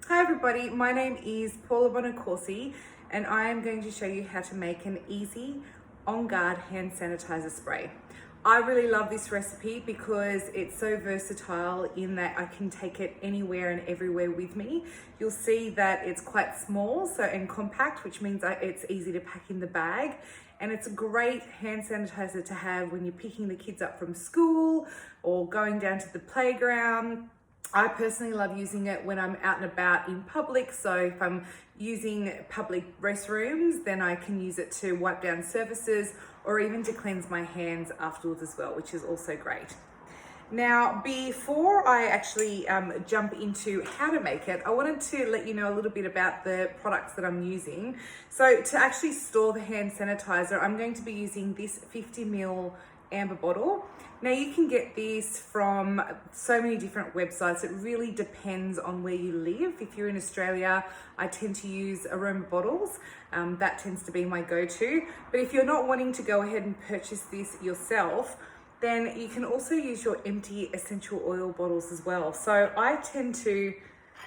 Hi everybody, my name is Paula Bonacorsi and I am going to show you how to make an easy On Guard hand sanitizer spray. I really love this recipe because it's so versatile in that I can take it anywhere and everywhere with me. You'll see that it's quite small and compact, which means it's easy to pack in the bag. And it's a great hand sanitizer to have when you're picking the kids up from school or going down to the playground. I personally love using it when I'm out and about in public. So if I'm using public restrooms, then I can use it to wipe down surfaces or even to cleanse my hands afterwards as well, which is also great. Now, before I actually jump into how to make it, I wanted to let you know a little bit about the products that I'm using. So to actually store the hand sanitizer, I'm going to be using this 50 ml amber bottle. Now you can get this from so many different websites. It really depends on where you live. If you're in Australia, I tend to use aroma bottles. That tends to be my go-to. But if you're not wanting to go ahead and purchase this yourself, then you can also use your empty essential oil bottles as well. So I tend to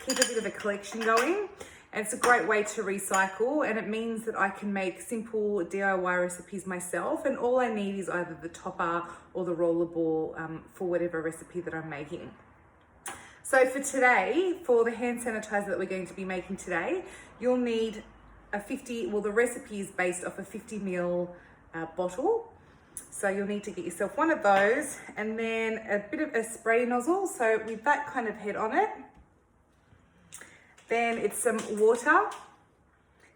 keep a bit of a collection going. And it's a great way to recycle, and it means that I can make simple DIY recipes myself, and all I need is either the topper or the roller ball for whatever recipe that I'm making. So for today, for the hand sanitizer that we're going to be making today, you'll need the recipe is based off a 50 ml bottle. So you'll need to get yourself one of those, and then a bit of a spray nozzle. So with that kind of head on it, then it's some water.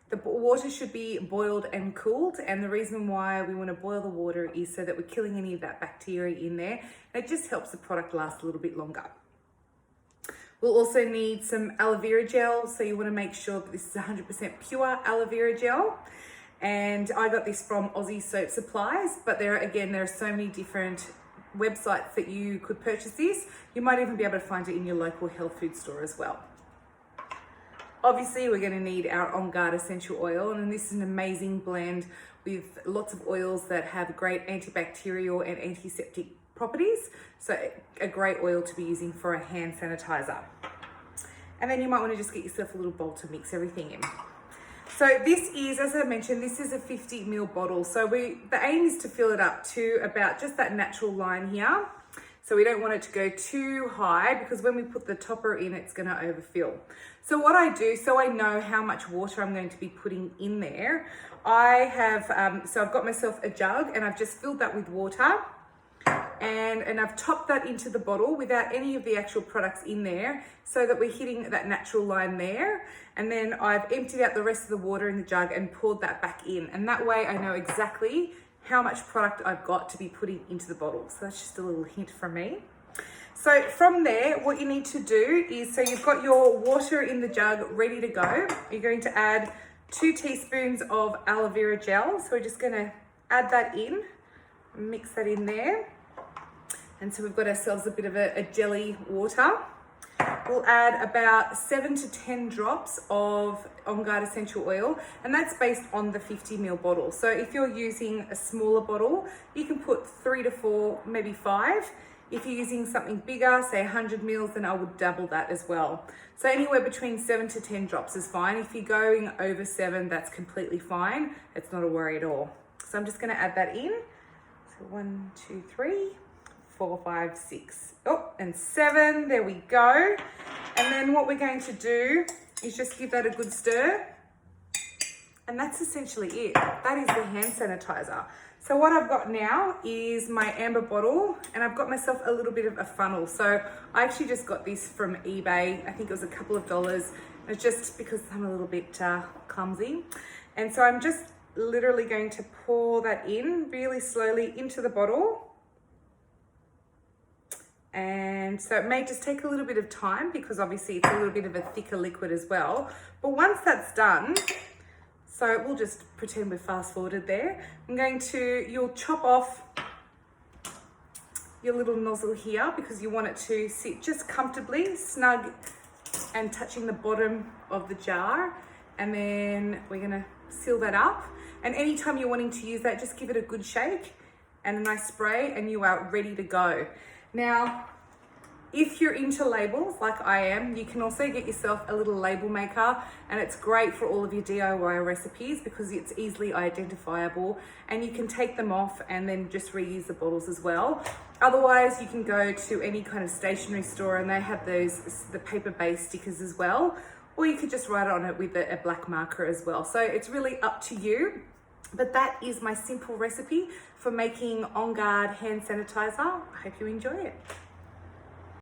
The water should be boiled and cooled, and the reason why we want to boil the water is so that we're killing any of that bacteria in there. It just helps the product last a little bit longer. We'll also need some aloe vera gel, so you want to make sure that this is 100% pure aloe vera gel. And I got this from Aussie Soap Supplies, but there are so many different websites that you could purchase this. You might even be able to find it in your local health food store as well. Obviously, we're going to need our On Guard essential oil, and this is an amazing blend with lots of oils that have great antibacterial and antiseptic properties. So a great oil to be using for a hand sanitizer. And then you might want to just get yourself a little bowl to mix everything in. So this is, as I mentioned, this is a 50 ml bottle. So the aim is to fill it up to about just that natural line here. So we don't want it to go too high, because when we put the topper in, it's going to overfill. So what I do, so I know how much water I'm going to be putting in there, I've got myself a jug and I've just filled that with water, and I've topped that into the bottle without any of the actual products in there, so that we're hitting that natural line there. And then I've emptied out the rest of the water in the jug and poured that back in. And that way I know exactly how much product I've got to be putting into the bottle. So that's just a little hint from me. So from there, what you need to do is, so you've got your water in the jug ready to go. You're going to add 2 teaspoons of aloe vera gel. So we're just going to add that in, mix that in there. And so we've got ourselves a bit of a jelly water. We'll add about 7 to 10 drops of On Guard essential oil, and that's based on the 50 ml bottle. So if you're using a smaller bottle, you can put 3 to 4, maybe 5. If you're using something bigger, say 100 ml, then I would double that as well. So anywhere between 7 to 10 drops is fine. If you're going over 7, that's completely fine. It's not a worry at all. So I'm just going to add that in. So 1, 2, 3. 4, 5, 6, and 7. There we go. And then what we're going to do is just give that a good stir. And that's essentially it. That is the hand sanitizer. So what I've got now is my amber bottle, and I've got myself a little bit of a funnel. So I actually just got this from eBay. I think it was a couple of dollars. It's just because I'm a little bit clumsy. And so I'm just literally going to pour that in really slowly into the bottle. And so it may just take a little bit of time, because obviously it's a little bit of a thicker liquid as well. But once that's done, so we'll just pretend we're fast forwarded there. You'll chop off your little nozzle here, because you want it to sit just comfortably, snug and touching the bottom of the jar. And then we're gonna seal that up. And anytime you're wanting to use that, just give it a good shake and a nice spray, and you are ready to go. Now, If you're into labels like I am, you can also get yourself a little label maker, and it's great for all of your DIY recipes because it's easily identifiable and you can take them off and then just reuse the bottles as well. Otherwise, you can go to any kind of stationery store and they have the paper-based stickers as well, or you could just write on it with a black marker as well. So it's really up to you. But that is my simple recipe for making On Guard hand sanitizer. I hope you enjoy it.